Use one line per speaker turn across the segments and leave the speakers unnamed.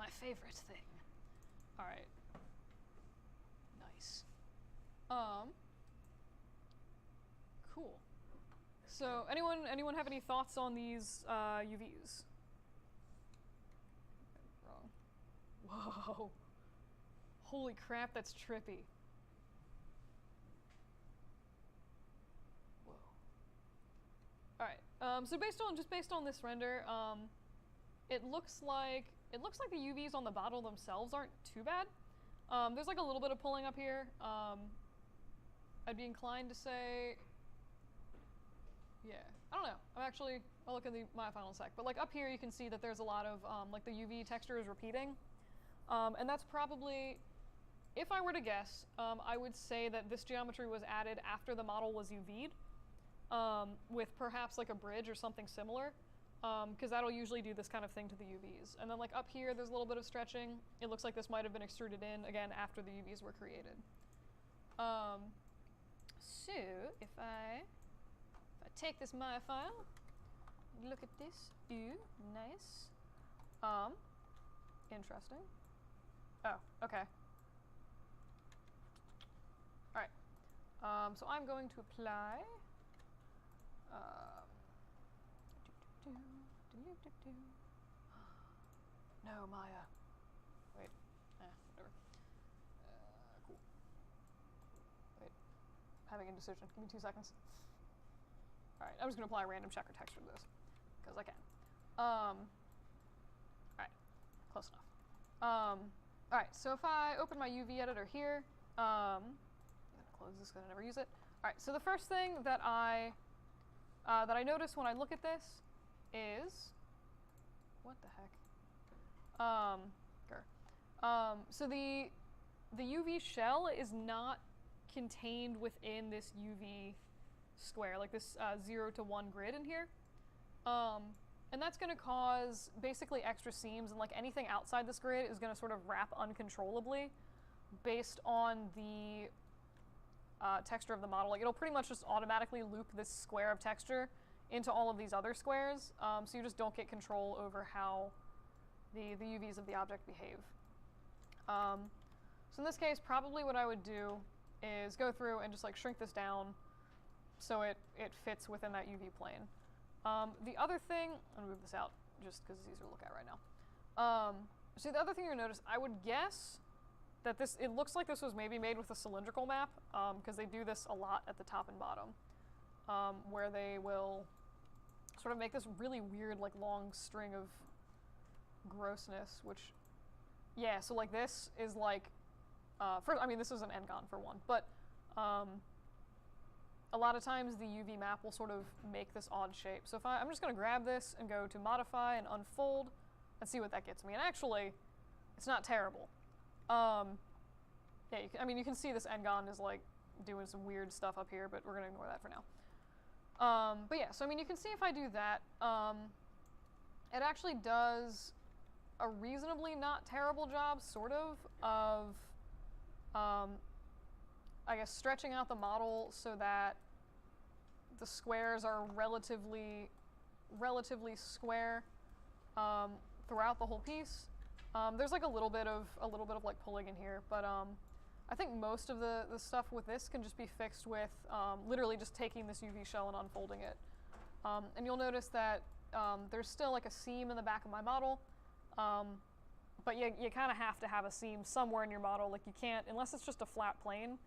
My favorite thing. All right. Nice. Cool. So anyone have any thoughts on these UVs? Wrong. Whoa. Holy crap, that's trippy. Whoa. All right. So based on this render, it looks like the UVs on the bottle themselves aren't too bad. There's like a little bit of pulling up here. I'd be inclined to say, yeah, I don't know. I'll look at my final sec. But like up here, you can see that there's a lot of like the UV texture is repeating, and that's probably, if I were to guess, I would say that this geometry was added after the model was UV'd, with perhaps like a bridge or something similar. Because that'll usually do this kind of thing to the UVs. And then like up here, there's a little bit of stretching. It looks like this might have been extruded in, again, after the UVs were created. So if I take this Maya file, look at this, ooh, nice. Interesting. Oh, okay. All right, so I'm going to apply, no, Maya. Wait. Whatever. Cool. Wait. Having indecision. Give me 2 seconds. Alright, I'm just going to apply a random checker texture to this, because I can. Alright. Close enough. Alright, so if I open my UV editor here, I'm going to close this because I never use it. Alright, so the first thing that I notice when I look at this is, what the heck? So the UV shell is not contained within this UV square, like this 0 to 1 grid in here. And that's going to cause basically extra seams, and like anything outside this grid is going to sort of wrap uncontrollably based on the texture of the model. Like it'll pretty much just automatically loop this square of texture into all of these other squares, so you just don't get control over how the UVs of the object behave. So in this case, probably what I would do is go through and just like shrink this down so it fits within that UV plane. The other thing, I'm gonna move this out just because it's easier to look at right now. So the other thing you'll notice, I would guess that it looks like this was maybe made with a cylindrical map, because they do this a lot at the top and bottom, where they will sort of make this really weird, like long string of grossness, which, yeah, so like this is like, first, I mean, this is an n-gon for one, but a lot of times the UV map will sort of make this odd shape. So if I'm just going to grab this and go to modify and unfold and see what that gets me. And actually, it's not terrible. Yeah, you can see this n-gon is like doing some weird stuff up here, but we're going to ignore that for now. But yeah, so I mean, you can see if I do that, it actually does a reasonably not terrible job, sort of I guess stretching out the model so that the squares are relatively square throughout the whole piece. There's like a little bit of like pulling in here, but I think most of the stuff with this can just be fixed with literally just taking this UV shell and unfolding it. And you'll notice that there's still like a seam in the back of my model, but you kind of have to have a seam somewhere in your model. Like you can't, unless it's just a flat plane,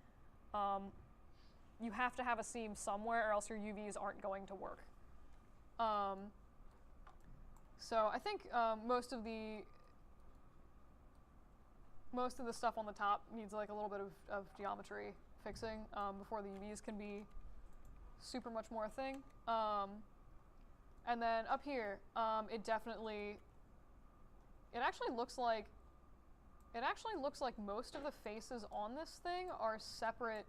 you have to have a seam somewhere or else your UVs aren't going to work. So I think most of the stuff on the top needs like a little bit of geometry fixing before the UVs can be super much more a thing. And then up here, it actually looks like most of the faces on this thing are separate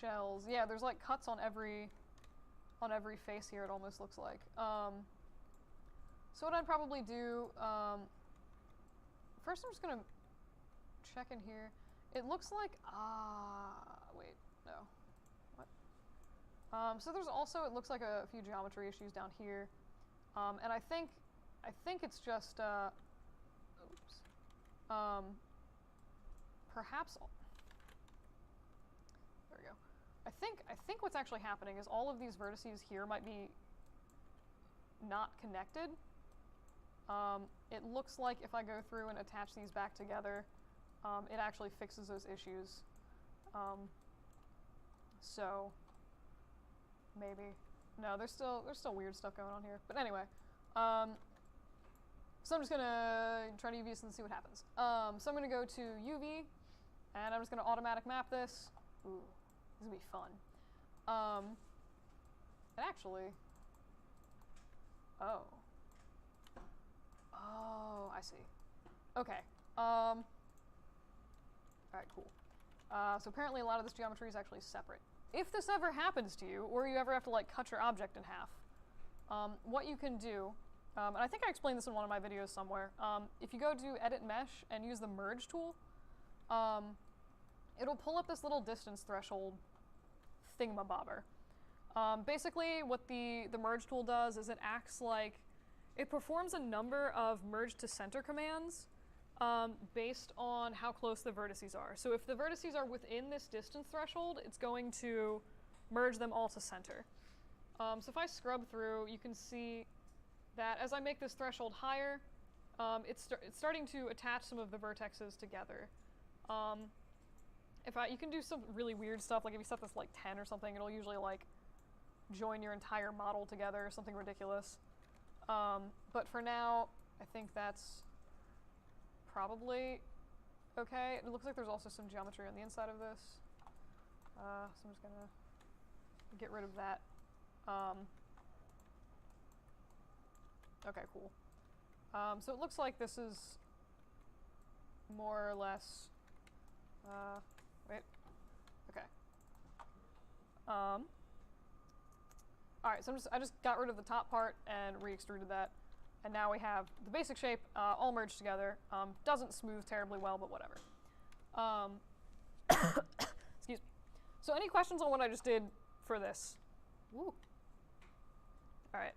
shells. Yeah, there's like cuts on every face here, it almost looks like. So what I'd probably do, first I'm just gonna check in here. It looks like, wait, no. What? So there's also, it looks like a few geometry issues down here. And I think it's just, oops. Perhaps, there we go. I think what's actually happening is all of these vertices here might be not connected. It looks like if I go through and attach these back together, it actually fixes those issues. So maybe. No, there's still weird stuff going on here. But anyway, so I'm just gonna try to UV this and see what happens. So I'm gonna go to UV, and I'm just gonna automatic map this. Ooh, this is gonna be fun. And actually, oh, I see. Okay. All right, cool. So apparently a lot of this geometry is actually separate. If this ever happens to you, or you ever have to like cut your object in half, what you can do, and I think I explained this in one of my videos somewhere, if you go to Edit Mesh and use the Merge tool, it'll pull up this little distance threshold thingamabobber. Basically what the Merge tool does is it acts like, it performs a number of merge to center commands based on how close the vertices are. So if the vertices are within this distance threshold, it's going to merge them all to center. So if I scrub through, you can see that as I make this threshold higher, it's starting to attach some of the vertexes together. You can do some really weird stuff, like if you set this like 10 or something, it'll usually like join your entire model together, something ridiculous. But for now, I think that's probably okay. It looks like there's also some geometry on the inside of this. So I'm just gonna get rid of that. Okay, cool. So it looks like this is more or less, wait, okay. Alright, so I just got rid of the top part and re-extruded that. And now we have the basic shape all merged together. Doesn't smooth terribly well, but whatever. Excuse me. So any questions on what I just did for this? Woo. Alright.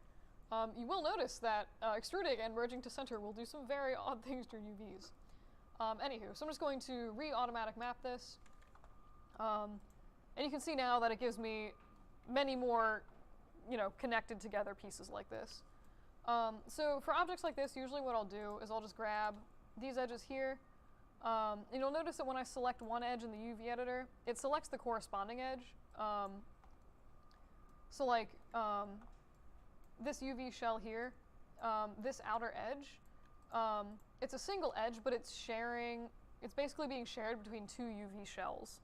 You will notice that extruding and merging to center will do some very odd things to your UVs. Anywho, so I'm just going to re-automatic map this. And you can see now that it gives me many more, connected together pieces like this. So for objects like this, usually what I'll do is I'll just grab these edges here. And you'll notice that when I select one edge in the UV editor, it selects the corresponding edge. So like this UV shell here, this outer edge, it's a single edge, but it's basically being shared between two UV shells.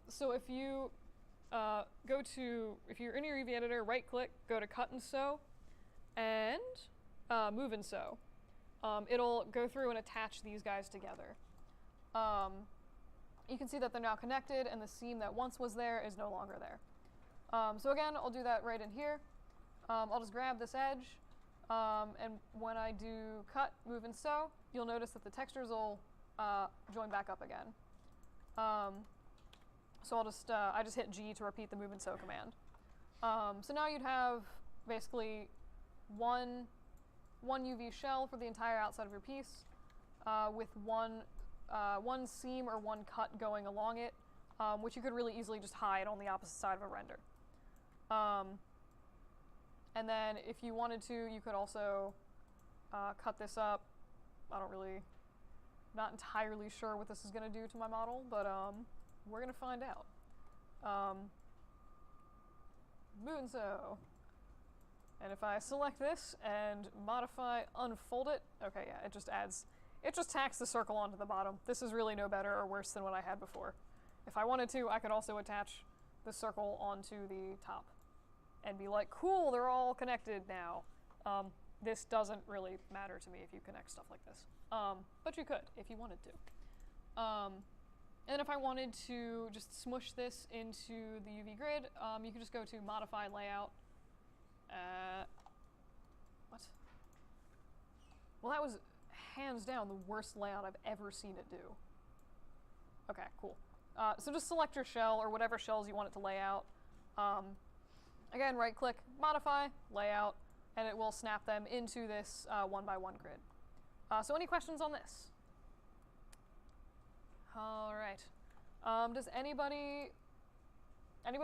So if you if you're in your UV editor, right click, go to cut and sew, and move and sew. It'll go through and attach these guys together. You can see that they're now connected, and the seam that once was there is no longer there. So again, I'll do that right in here. I'll just grab this edge, and when I do cut, move, and sew, you'll notice that the textures will join back up again. So I just hit G to repeat the move and sew command. So now you'd have basically one UV shell for the entire outside of your piece, with one seam or one cut going along it, which you could really easily just hide on the opposite side of a render. And then if you wanted to, you could also cut this up. Not entirely sure what this is going to do to my model, but we're going to find out. Move and sew. And if I select this and modify, unfold it, okay, yeah, it just tacks the circle onto the bottom. This is really no better or worse than what I had before. If I wanted to, I could also attach the circle onto the top and be like, cool, they're all connected now. This doesn't really matter to me if you connect stuff like this. But you could, if you wanted to. And if I wanted to just smush this into the UV grid, you could just go to Modify Layout. What? Well, that was hands down the worst layout I've ever seen it do. Okay, cool. So just select your shell or whatever shells you want it to lay out. Again, right-click, Modify, Layout, and it will snap them into this 1x1 grid. So any questions on this? All right. Does anybody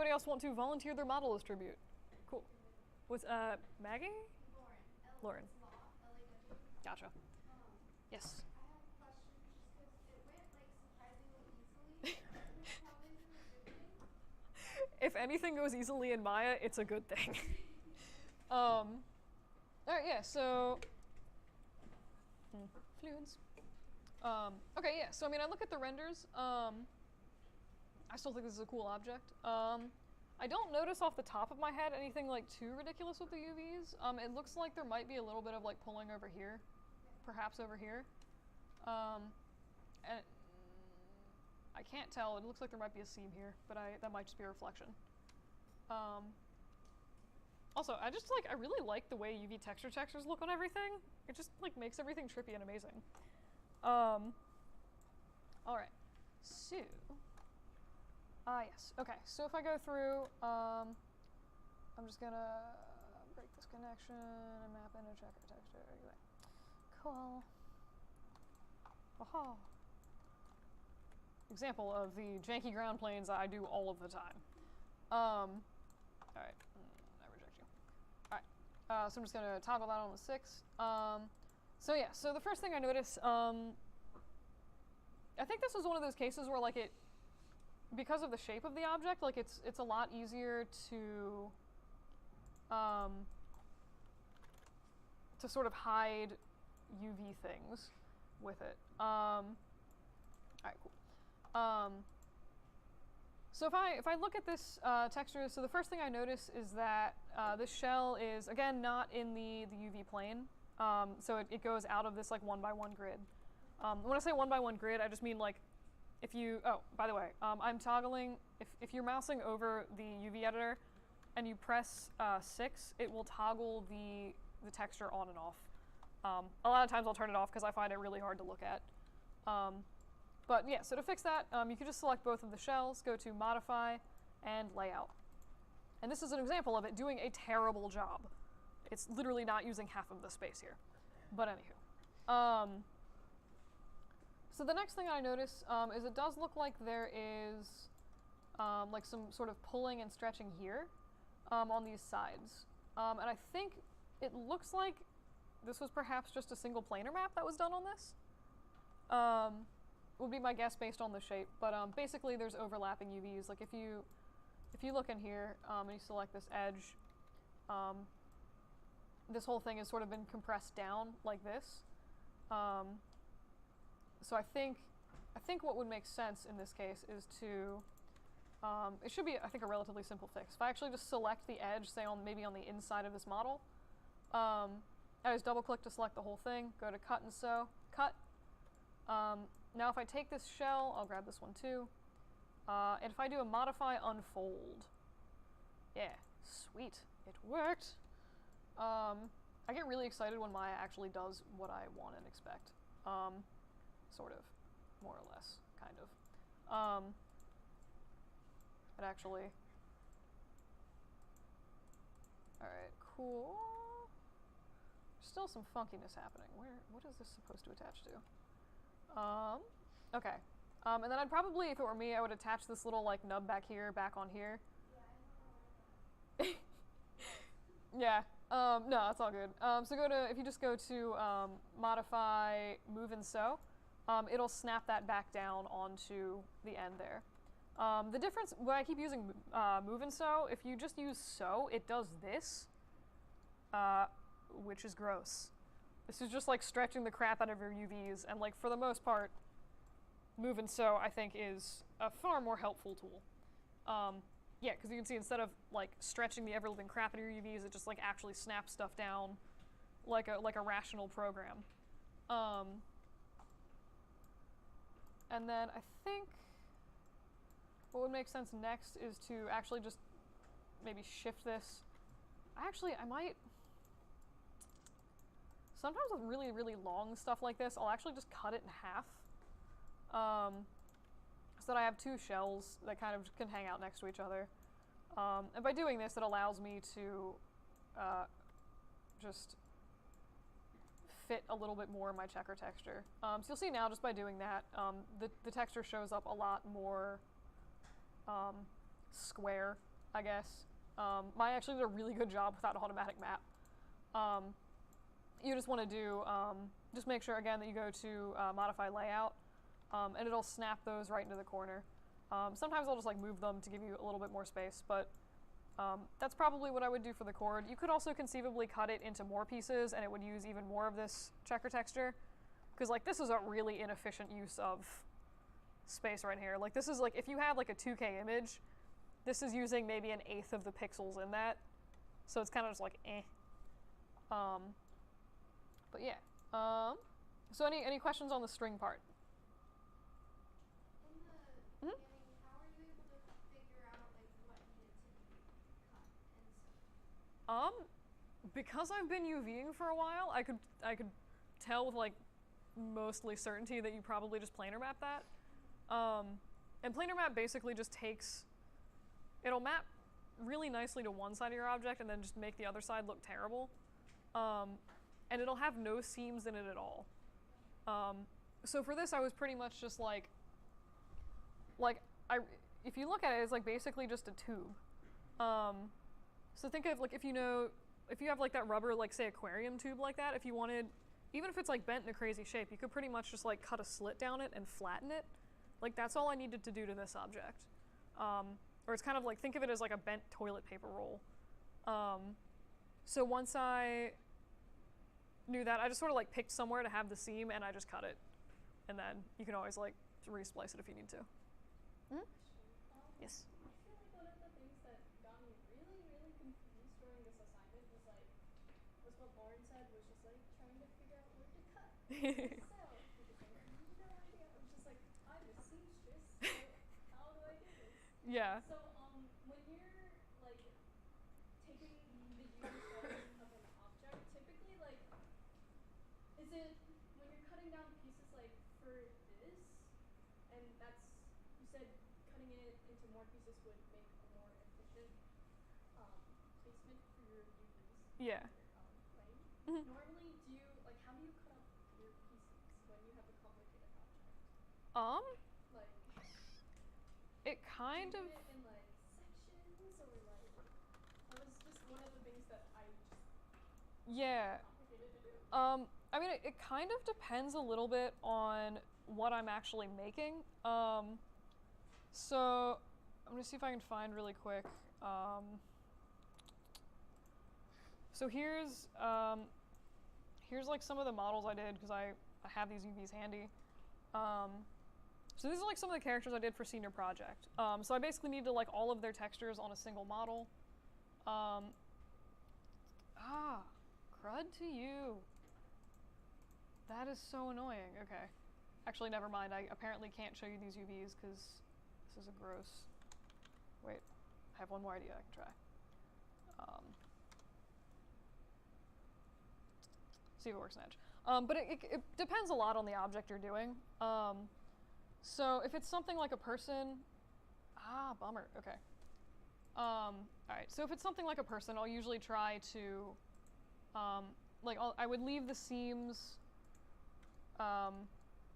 else want to volunteer their model as tribute? Cool. Was Maggie? Lauren. Gotcha. Yes. If anything goes easily in Maya, it's a good thing. All right, yeah. So fluids. Okay, yeah. So I mean, I look at the renders. I still think this is a cool object. I don't notice off the top of my head anything like too ridiculous with the UVs. It looks like there might be a little bit of like pulling over here, perhaps over here. And I can't tell. It looks like there might be a seam here, but that might just be a reflection. Also, I really like the way UV textures look on everything. It just like makes everything trippy and amazing. All right, so. Yes, okay, so if I go through, I'm just gonna break this connection and map into checker texture. Anyway. Cool. Aha. Example of the janky ground planes I do all of the time. Alright, I reject you. Alright, so I'm just gonna toggle that on the 6. So yeah, so the first thing I notice, I think this was one of those cases where like because of the shape of the object, like it's a lot easier to sort of hide UV things with it. All right, cool. So if I look at this texture, so the first thing I notice is that this shell is again not in the UV plane. So it goes out of this like 1x1 grid. When I say 1x1 grid, I just mean like if you, by the way, I'm toggling, if you're mousing over the UV editor and you press 6, it will toggle the texture on and off. A lot of times I'll turn it off because I find it really hard to look at. But yeah, so to fix that, you can just select both of the shells, go to Modify, and Layout. And this is an example of it doing a terrible job. It's literally not using half of the space here. But anywho. So the next thing I notice is it does look like there is like some sort of pulling and stretching here on these sides. And I think it looks like this was perhaps just a single planar map that was done on this. Would be my guess based on the shape. But basically there's overlapping UVs. Like if you look in here and you select this edge, this whole thing has sort of been compressed down like this. So I think what would make sense in this case is to, it should be, I think, a relatively simple fix. If I actually just select the edge, say maybe on the inside of this model, I just double click to select the whole thing, go to Cut and Sew, Cut. Now if I take this shell, I'll grab this one too, and if I do a Modify Unfold, yeah, sweet, it worked. I get really excited when Maya actually does what I want and expect. Sort of, more or less, kind of. It actually, alright, cool. Still some funkiness happening. What is this supposed to attach to? Okay. And then I'd probably, if it were me, I would attach this little like nub back here, back on here. Yeah. No, it's all good. So if you just go to Modify, Move and Sew, it'll snap that back down onto the end there. The difference, when I keep using Move and Sew, if you just use Sew, it does this, which is gross. This is just like stretching the crap out of your UVs, and like for the most part, Move and Sew I think is a far more helpful tool. Yeah, because you can see instead of like stretching the ever-living crap out of your UVs, it just like actually snaps stuff down like a rational program. And then I think what would make sense next is to actually just maybe shift this. I might. Sometimes with really, really long stuff like this, I'll actually just cut it in half. So that I have two shells that kind of can hang out next to each other. And by doing this, it allows me to just fit a little bit more in my checker texture. So you'll see now just by doing that, the texture shows up a lot more square, I guess. Mine actually did a really good job with that automatic map. You just want to do, just make sure again that you go to modify layout, and it'll snap those right into the corner. Sometimes I'll just like move them to give you a little bit more space, but that's probably what I would do for the chord. You could also conceivably cut it into more pieces and it would use even more of this checker texture, because like this is a really inefficient use of space right here. Like this is like, if you have like a 2K image, this is using maybe 1/8 of the pixels in that, so it's kind of just like eh. But yeah. So any questions on the string part?
In the beginning, how were you able to figure out like what needed to be cut and stuff?
Because I've been UVing for a while, I could tell with like mostly certainty that you probably just planar map that. And planar map basically just takes, it'll map really nicely to one side of your object and then just make the other side look terrible. And it'll have no seams in it at all. So for this, I was pretty much just like if you look at it, it's like basically just a tube. So think of like if you have like that rubber, like say aquarium tube like that, if you wanted, even if it's like bent in a crazy shape, you could pretty much just like cut a slit down it and flatten it. Like that's all I needed to do to this object. Or it's kind of like, think of it as like a bent toilet paper roll. So once I knew that, I just sort of like picked somewhere to have the seam and I just cut it. And then you can always like re-splice it if you need to. Mm-hmm. Yes?
I feel like one of the things that got me really, really confused during this assignment was what Lauren said, was just like trying to figure out where to cut. Because I had no idea. I was just like, I'm a seamstress, so how do I do this?
Yeah.
So when you're like taking the UV of an object, typically like, is it when you're cutting down pieces like for this, and that's, you said cutting it into more pieces would make a more efficient placement for your UVs.
Yeah.
Plane.
Mm-hmm.
Normally, how do you cut up your pieces when you have a complicated object?
It kind of.
Do you do it in like sections, or like, that was just one of the things that I just
Yeah.
complicated to do.
I mean, it kind of depends a little bit on what I'm actually making. So I'm gonna see if I can find really quick. So here's like some of the models I did, because I have these UVs handy. So these are like some of the characters I did for senior project. So I basically need to like all of their textures on a single model. Crud to you. That is so annoying. Okay. Actually, never mind. I apparently can't show you these UVs because this is a gross. Wait, I have one more idea I can try. See if it works in Edge. But it depends a lot on the object you're doing. So if it's something like a person, bummer. Okay. All right. So if it's something like a person, I'll usually try to, I would leave the seams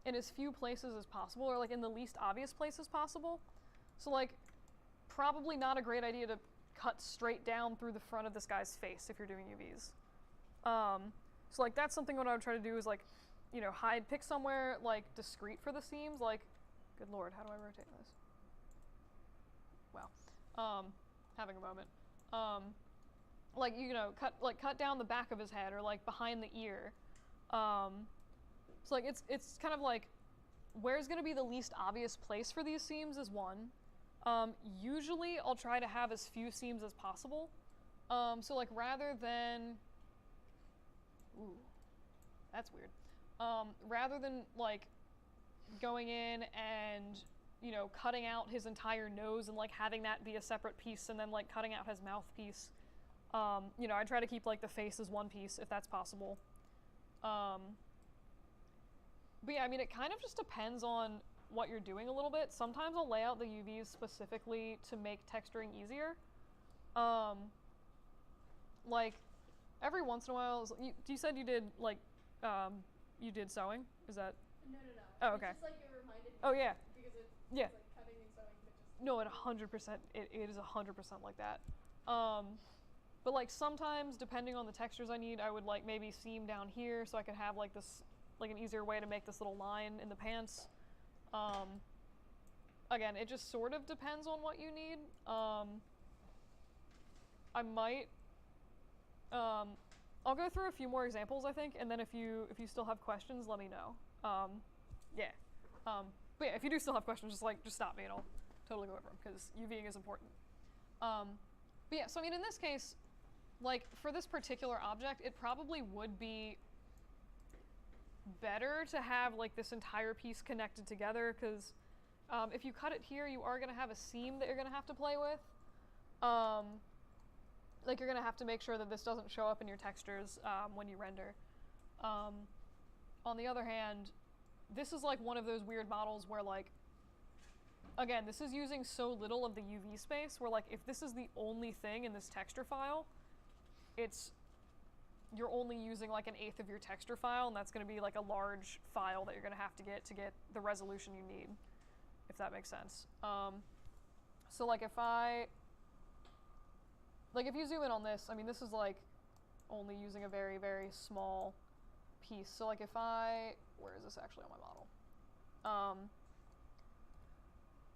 in as few places as possible, or like in the least obvious places possible. So like, probably not a great idea to cut straight down through the front of this guy's face if you're doing UVs. So like that's something what I would try to do is like, pick somewhere like discrete for the seams. Like, good lord, how do I rotate this? Wow, having a moment. Cut down the back of his head or like behind the ear. So like it's kind of like, where's going to be the least obvious place for these seams is one. Usually I'll try to have as few seams as possible. So like rather than, ooh, that's weird. Rather than like going in and, cutting out his entire nose and like having that be a separate piece and then like cutting out his mouthpiece, I try to keep like the face as one piece if that's possible. But yeah, I mean, it kind of just depends on what you're doing a little bit. Sometimes I'll lay out the UVs specifically to make texturing easier. Like, every once in a while, you said you did, like, you did sewing? Is that?
No.
Oh, okay.
It's just like it reminded me.
Oh, yeah.
Because it's
Yeah.
like cutting and sewing, but just.
No, it 100%. It is 100% like that. But like sometimes, depending on the textures I need, I would like maybe seam down here so I could have like this, like an easier way to make this little line in the pants. Again, it just sort of depends on what you need. I might. I'll go through a few more examples, I think, and then if you still have questions, let me know. Yeah. But yeah, if you do still have questions, just stop me and I'll totally go over them because UVing is important. But yeah, so I mean, in this case, like for this particular object, it probably would be better to have like this entire piece connected together because if you cut it here, you are going to have a seam that you're going to have to play with. Like you're going to have to make sure that this doesn't show up in your textures when you render. On the other hand, this is like one of those weird models where like, again, this is using so little of the UV space where like if this is the only thing in this texture file, you're only using like 1/8 of your texture file, and that's going to be like a large file that you're going to have to get the resolution you need, if that makes sense. So like if you zoom in on this, I mean, this is like only using a very, very small piece. So like where is this actually on my model?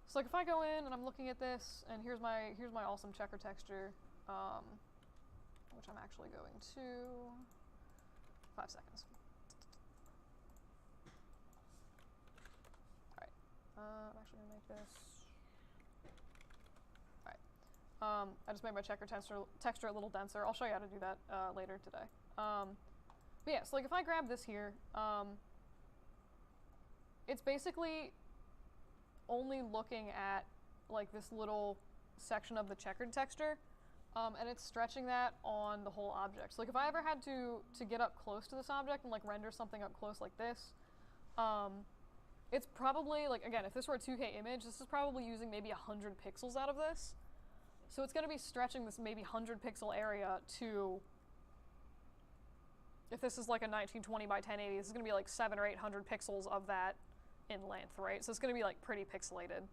So like if I go in and I'm looking at this, and here's my awesome checker texture, which I'm actually going to 5 seconds. All right, I'm actually gonna make this. All right, I just made my checker texture a little denser. I'll show you how to do that later today. But yeah, so like if I grab this here, it's basically only looking at like this little section of the checkered texture, and it's stretching that on the whole object. So like if I ever had to get up close to this object and like render something up close like this, it's probably like, again, if this were a 2K image, this is probably using maybe 100 pixels out of this. So it's going to be stretching this maybe 100 pixel area to, if this is like a 1920 by 1080, this is going to be like 700 or 800 pixels of that in length, right? So it's going to be like pretty pixelated.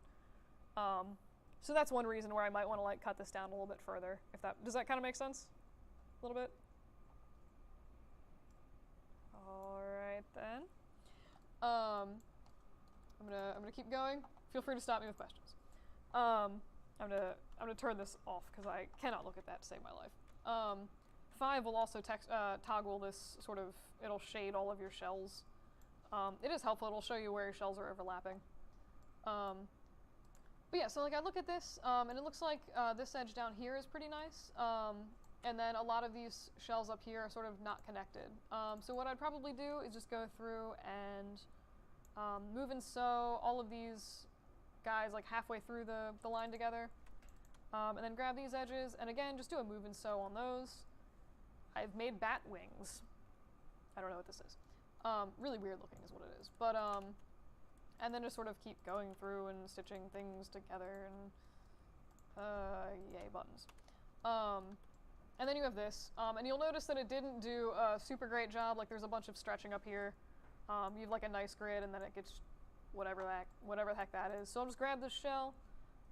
So that's one reason where I might want to like cut this down a little bit further. Does that kind of make sense? A little bit? All right then. I'm gonna keep going. Feel free to stop me with questions. I'm gonna turn this off because I cannot look at that to save my life. 5 will also toggle this sort of, it'll shade all of your shells. It is helpful, it'll show you where your shells are overlapping. But yeah, so like I look at this, and it looks like this edge down here is pretty nice. And then a lot of these shells up here are sort of not connected. So what I'd probably do is just go through and move and sew all of these guys like halfway through the line together. And then grab these edges, and again, just do a move and sew on those. I've made bat wings. I don't know what this is. Really weird looking is what it is. But, and then just sort of keep going through and stitching things together and, yay, buttons. And then you have this, and you'll notice that it didn't do a super great job. Like there's a bunch of stretching up here. You have like a nice grid, and then it gets whatever the heck that is. So I'll just grab this shell,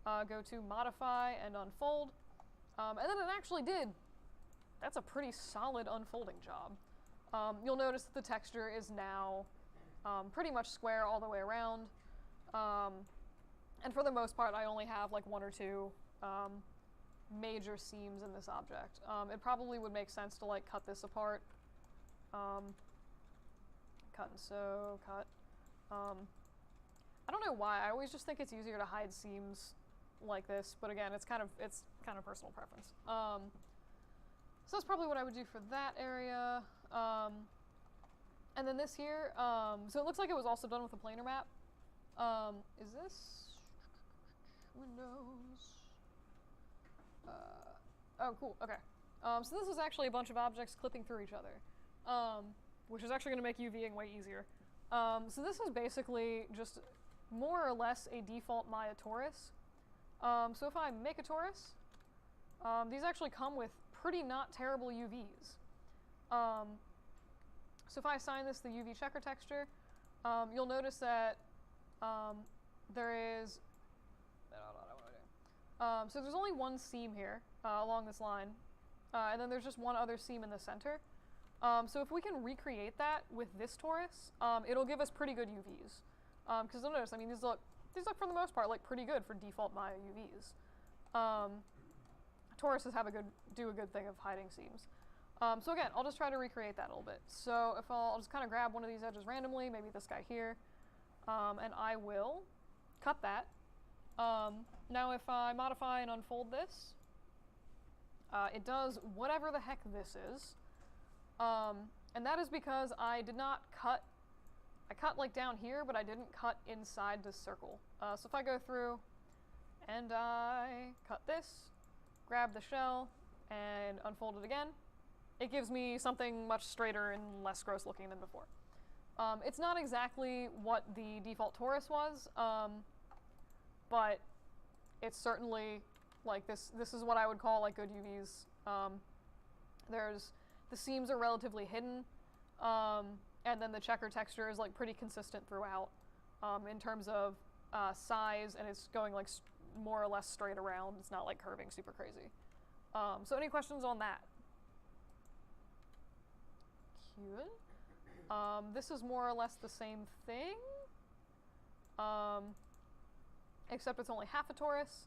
go to modify and unfold, and then it actually did. That's a pretty solid unfolding job. You'll notice that the texture is now pretty much square all the way around. And for the most part, I only have like 1 or 2 major seams in this object. It probably would make sense to like cut this apart. Cut and sew, cut. I don't know why, I always just think it's easier to hide seams like this, but again, it's kind of personal preference. So that's probably what I would do for that area. And then this here, so it looks like it was also done with a planar map. Is this Windows? Oh, cool, okay. So this is actually a bunch of objects clipping through each other, which is actually going to make UVing way easier. So this is basically just more or less a default Maya torus. So if I make a torus, these actually come with pretty not terrible UVs. So if I assign this the UV checker texture, you'll notice that there is, so there's only one seam here along this line, and then there's just one other seam in the center. So if we can recreate that with this torus, it'll give us pretty good UVs. Because you'll notice, I mean, these look for the most part like pretty good for default Maya UVs. Toruses do a good thing of hiding seams. So again, I'll just try to recreate that a little bit. So if I'll just kind of grab one of these edges randomly, maybe this guy here, and I will cut that. Now if I modify and unfold this, it does whatever the heck this is. And that is because I did not cut, I cut like down here, but I didn't cut inside this circle. So if I go through and I cut this, grab the shell, and unfold it again, it gives me something much straighter and less gross looking than before. It's not exactly what the default torus was, but it's certainly like this is what I would call like good UVs. The seams are relatively hidden, and then the checker texture is like pretty consistent throughout in terms of size, and it's going like more or less straight around. It's not like curving super crazy. So any questions on that? Good. This is more or less the same thing, except it's only half a torus.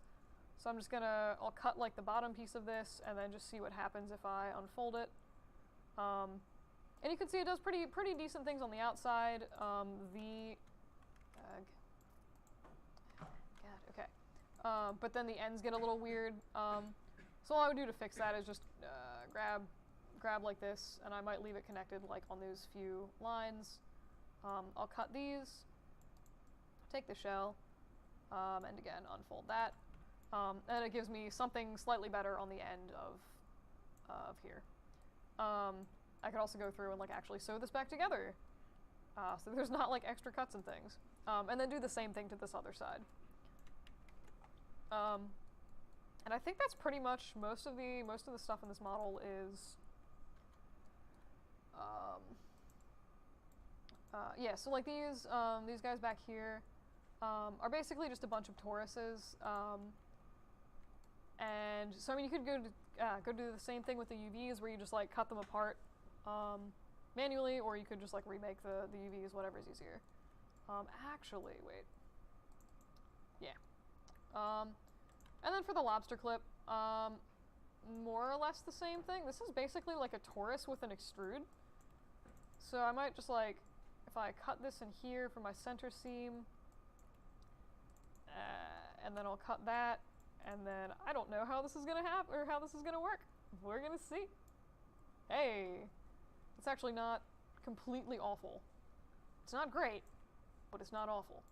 So I'm just I'll cut like the bottom piece of this and then just see what happens if I unfold it. And you can see it does pretty decent things on the outside. But then the ends get a little weird. So all I would do to fix that is just grab like this, and I might leave it connected like on those few lines. I'll cut these, take the shell, and again unfold that. And it gives me something slightly better on the end of here. I could also go through and like actually sew this back together, so there's not like extra cuts and things, and then do the same thing to this other side. And I think that's pretty much most of the stuff in this model is. Yeah, so like these guys back here are basically just a bunch of toruses. And so I mean you could go do the same thing with the UVs where you just like cut them apart manually, or you could just like remake the UVs, whatever's easier. Actually, wait. Yeah. And then for the lobster clip, more or less the same thing. This is basically like a torus with an extrude. So I might just like, if I cut this in here for my center seam, and then I'll cut that, and then I don't know how this is gonna happen or how this is gonna work. We're gonna see. Hey, it's actually not completely awful. It's not great, but it's not awful.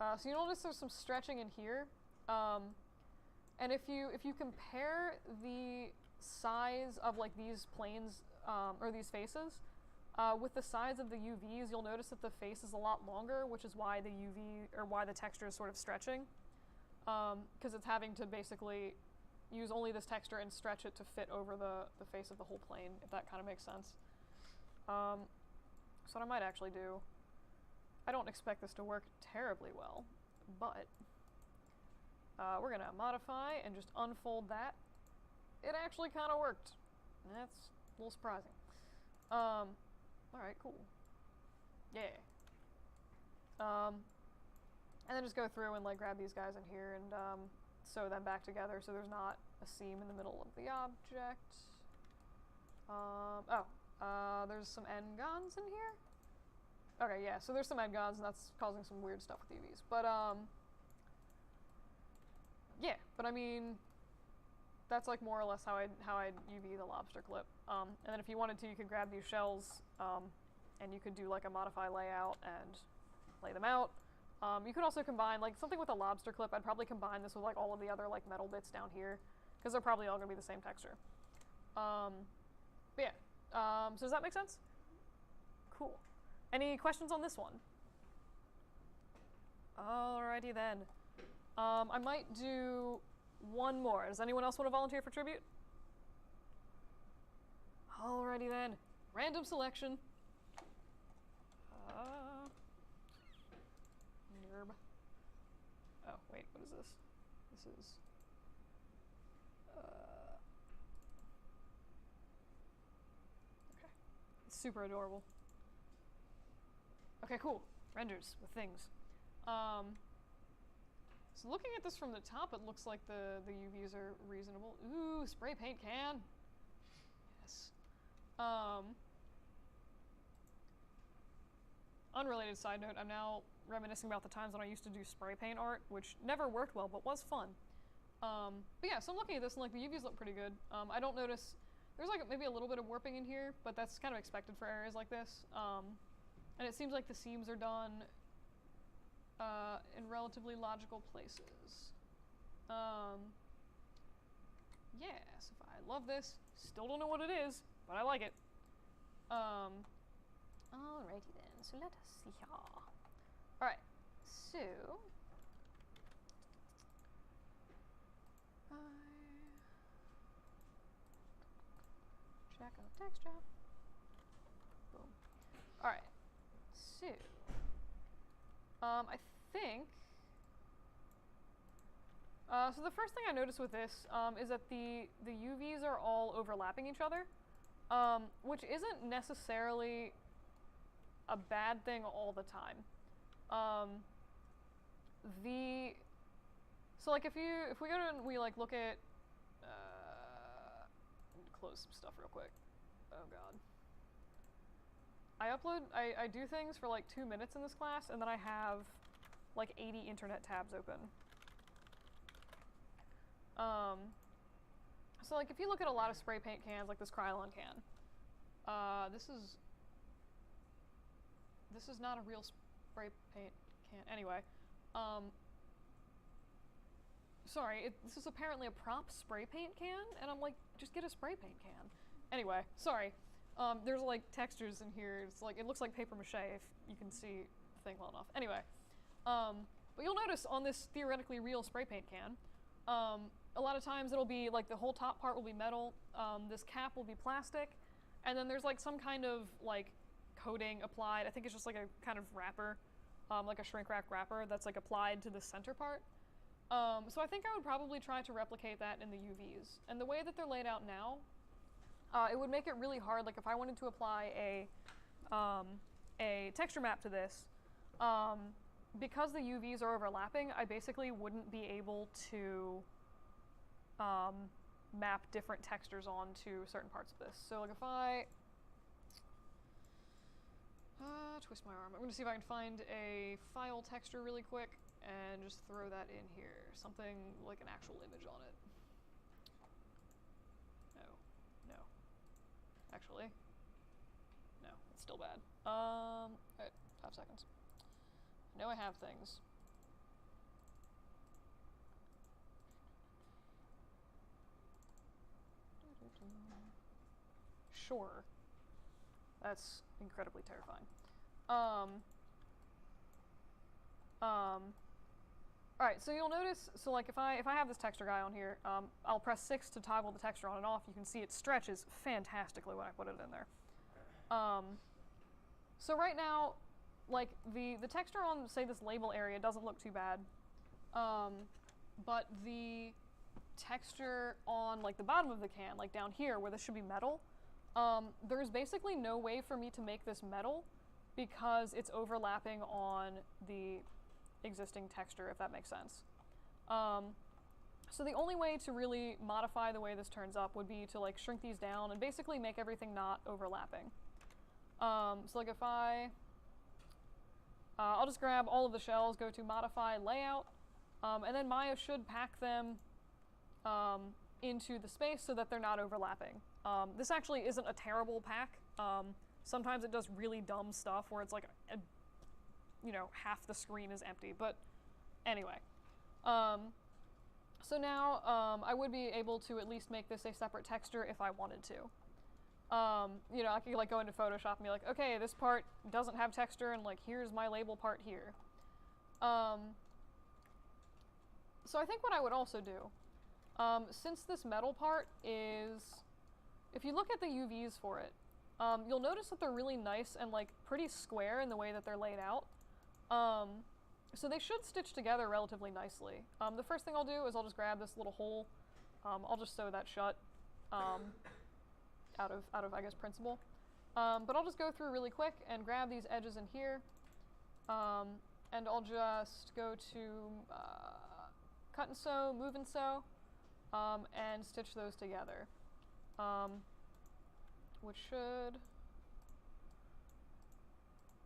So you notice there's some stretching in here, and if you compare the size of like these planes or these faces with the size of the UVs, you'll notice that the face is a lot longer, which is why the UV or why the texture is sort of stretching, because it's having to basically use only this texture and stretch it to fit over the face of the whole plane, if that kind of makes sense. So what I might actually do, I don't expect this to work terribly well, but we're gonna modify and just unfold that. It actually kind of worked. That's a little surprising. Alright, cool. Yeah. And then just go through and like grab these guys in here and sew them back together so there's not a seam in the middle of the object. There's some N-gons in here? Okay, yeah, so there's some N-gons and that's causing some weird stuff with UVs. But, yeah, but I mean, that's like more or less how I'd UV the lobster clip. And then if you wanted to, you could grab these shells, and you could do like a modify layout and lay them out. You could also combine like something with a lobster clip. I'd probably combine this with like all of the other like metal bits down here, because they're probably all gonna be the same texture. But yeah, so does that make sense? Cool. Any questions on this one? Alrighty then. I might do one more. Does anyone else want to volunteer for tribute? Alrighty then. Random selection. is this? This is... okay. It's super adorable. Okay, cool. Renders with things. So looking at this from the top, it looks like the UVs are reasonable. Ooh, spray paint can. Yes. Unrelated side note, I'm now reminiscing about the times when I used to do spray paint art, which never worked well, but was fun. But yeah, so I'm looking at this and like the UVs look pretty good. I don't notice, there's like maybe a little bit of warping in here, but that's kind of expected for areas like this. And it seems like the seams are done in relatively logical places. Yeah, so I love this. Still don't know what it is, but I like it. Alrighty then, so let us see here. Alright, so... check out texture. Boom. Alright, so... I think... so the first thing I noticed with this is that the UVs are all overlapping each other, which isn't necessarily a bad thing all the time. So like if we go to and we like look at close some stuff real quick. Oh god. I do things for like 2 minutes in this class, and then I have like 80 internet tabs open. So like if you look at a lot of spray paint cans, like this Krylon can, this is not a real spray paint can. Anyway, sorry, this is apparently a prop spray paint can, and I'm like, just get a spray paint can. Anyway, sorry. There's like textures in here. It's like, it looks like paper mache if you can see the thing well enough. Anyway, but you'll notice on this theoretically real spray paint can, a lot of times it'll be like the whole top part will be metal, this cap will be plastic, and then there's like some kind of like coating applied. I think it's just like a kind of wrapper, like a shrink wrap wrapper that's like applied to the center part. So I think I would probably try to replicate that in the UVs. And the way that they're laid out now, it would make it really hard. Like if I wanted to apply a texture map to this, because the UVs are overlapping, I basically wouldn't be able to map different textures onto certain parts of this. So like if I twist my arm, I'm going to see if I can find a file texture really quick and just throw that in here. Something like an actual image on it. No. Actually, no, it's still bad. Alright, 5 seconds. I know I have things. Sure. That's incredibly terrifying. Alright, so you'll notice, so like if I have this texture guy on here, I'll press 6 to toggle the texture on and off. You can see it stretches fantastically when I put it in there. So right now, like the texture on, say, this label area doesn't look too bad, but the texture on like the bottom of the can, like down here where this should be metal, there's basically no way for me to make this metal because it's overlapping on the existing texture, if that makes sense. So the only way to really modify the way this turns up would be to like shrink these down and basically make everything not overlapping. So like if I'll just grab all of the shells, go to modify layout, and then Maya should pack them into the space so that they're not overlapping. This actually isn't a terrible pack. Sometimes it does really dumb stuff where it's like, half the screen is empty, but anyway. So now I would be able to at least make this a separate texture if I wanted to. I could like go into Photoshop and be like, okay, this part doesn't have texture, and like here's my label part here. So I think what I would also do, since this metal part is, if you look at the UVs for it, you'll notice that they're really nice and like pretty square in the way that they're laid out. So they should stitch together relatively nicely. The first thing I'll do is I'll just grab this little hole. I'll just sew that shut out of I guess principle. But I'll just go through really quick and grab these edges in here. And I'll just go to cut and sew, move and sew, and stitch those together. Which should...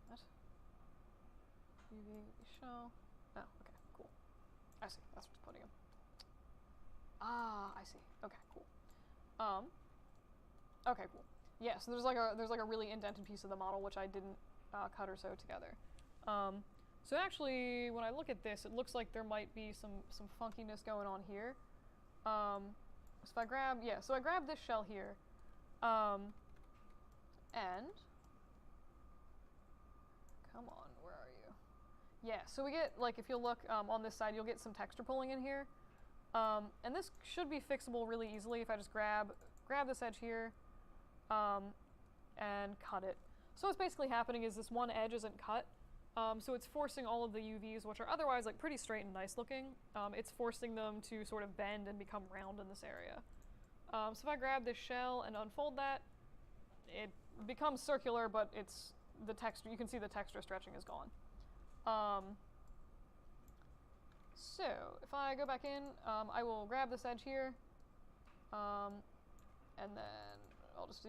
What? UV shell. Oh, okay, cool. I see, that's what's putting them. Ah, I see. Okay, cool. Okay, cool. Yeah, so there's like a really indented piece of the model which I didn't cut or sew together. So actually, when I look at this, it looks like there might be some funkiness going on here. So if I grab, so I grab this shell here, and come on, where are you? Yeah, so we get, like, if you look on this side, you'll get some texture pulling in here. And this should be fixable really easily if I just grab this edge here, and cut it. So what's basically happening is this one edge isn't cut, so it's forcing all of the UVs, which are otherwise like pretty straight and nice looking, it's forcing them to sort of bend and become round in this area. So if I grab this shell and unfold that, it becomes circular, but it's the texture, you can see the texture stretching is gone. So if I go back in, I will grab this edge here, and then I'm just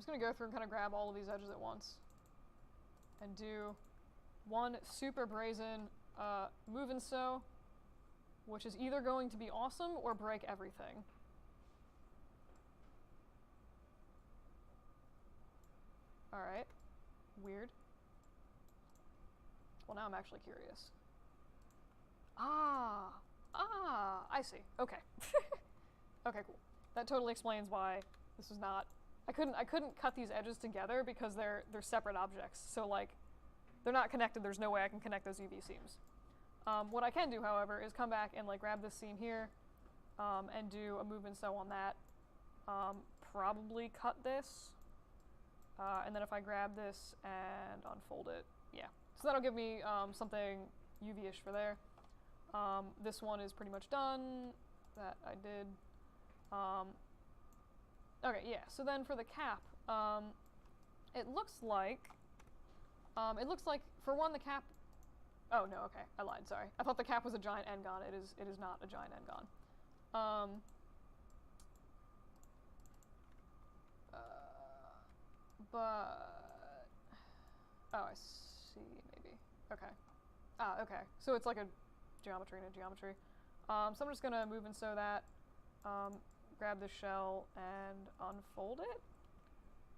going to go through and kind of grab all of these edges at once and do one super brazen move and sew, which is either going to be awesome or break everything. Alright, weird. Well, now I'm actually curious. I see. Okay. Okay, cool. That totally explains why this is not... I couldn't cut these edges together because they're separate objects. So like, they're not connected. There's no way I can connect those UV seams. What I can do, however, is come back and like grab this seam here, and do a move and sew on that. Probably cut this, and then if I grab this and unfold it, yeah. So that'll give me something UV-ish for there. This one is pretty much done. That I did. Okay, yeah, so then for the cap, it looks like for one the cap, oh no, okay, I lied, sorry. I thought the cap was a giant N-gon. It is not a giant N-gon. But, oh, I see, maybe, okay. Okay, so it's like a geometry in a geometry. So I'm just gonna move and sew that, grab this shell and unfold it,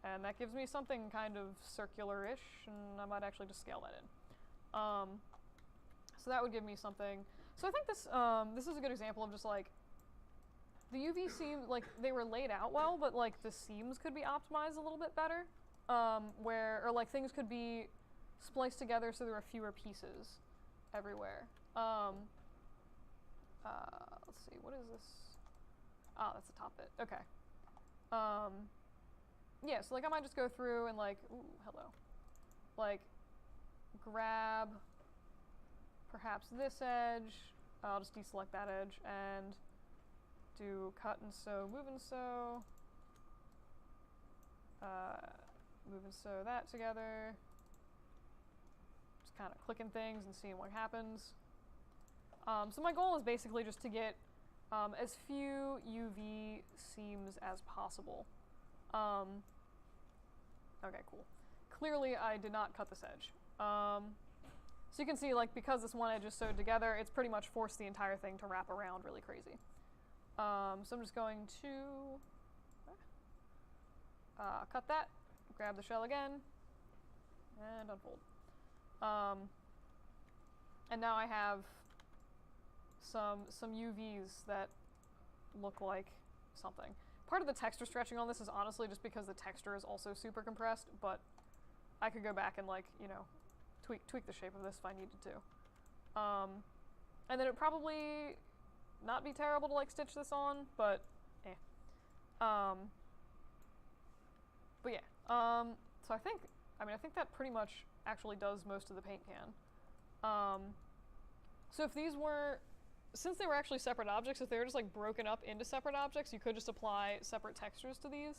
and that gives me something kind of circular-ish, and I might actually just scale that in. So that would give me something. So I think this is a good example of just like the UV seams, like they were laid out well, but like the seams could be optimized a little bit better, or like things could be spliced together so there were fewer pieces everywhere. Let's see, what is this? Oh, that's the top bit. Okay. Yeah, so like I might just go through and like, ooh, hello. Like, grab perhaps this edge. I'll just deselect that edge and do cut and sew, move and sew. Move and sew that together. Just kind of clicking things and seeing what happens. So my goal is basically just to get as few UV seams as possible. Okay, cool. Clearly I did not cut this edge. So you can see, like, because this one edge is sewed together, it's pretty much forced the entire thing to wrap around really crazy. So I'm just going to cut that, grab the shell again, and unfold. And now I have some UVs that look like something. Part of the texture stretching on this is honestly just because the texture is also super compressed, but I could go back and, like, you know, tweak the shape of this if I needed to. And then it'd probably not be terrible to like stitch this on, but eh. But yeah. So I think that pretty much actually does most of the paint can. So if these were, since they were actually separate objects, if they were just like broken up into separate objects, you could just apply separate textures to these.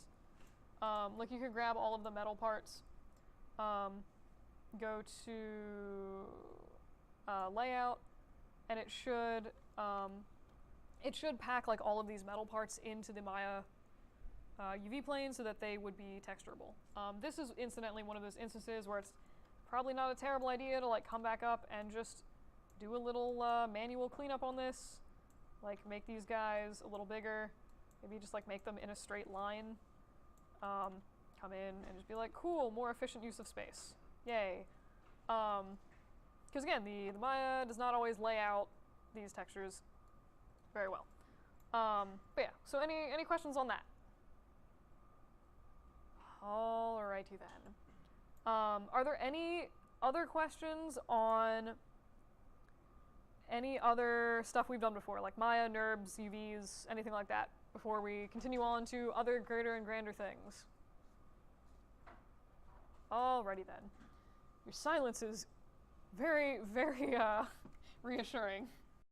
Like you could grab all of the metal parts, go to layout, and it should pack like all of these metal parts into the Maya UV plane so that they would be texturable. This is incidentally one of those instances where it's probably not a terrible idea to like come back up and just do a little manual cleanup on this. Like make these guys a little bigger, maybe just like make them in a straight line. Come in and just be like, cool, more efficient use of space. Yay. Because again, the Maya does not always lay out these textures very well. But yeah, so any questions on that? Alrighty then. Are there any other questions on any other stuff we've done before, like Maya, NURBS, UVs, anything like that, before we continue on to other greater and grander things? Alrighty then. Your silence is very, very reassuring.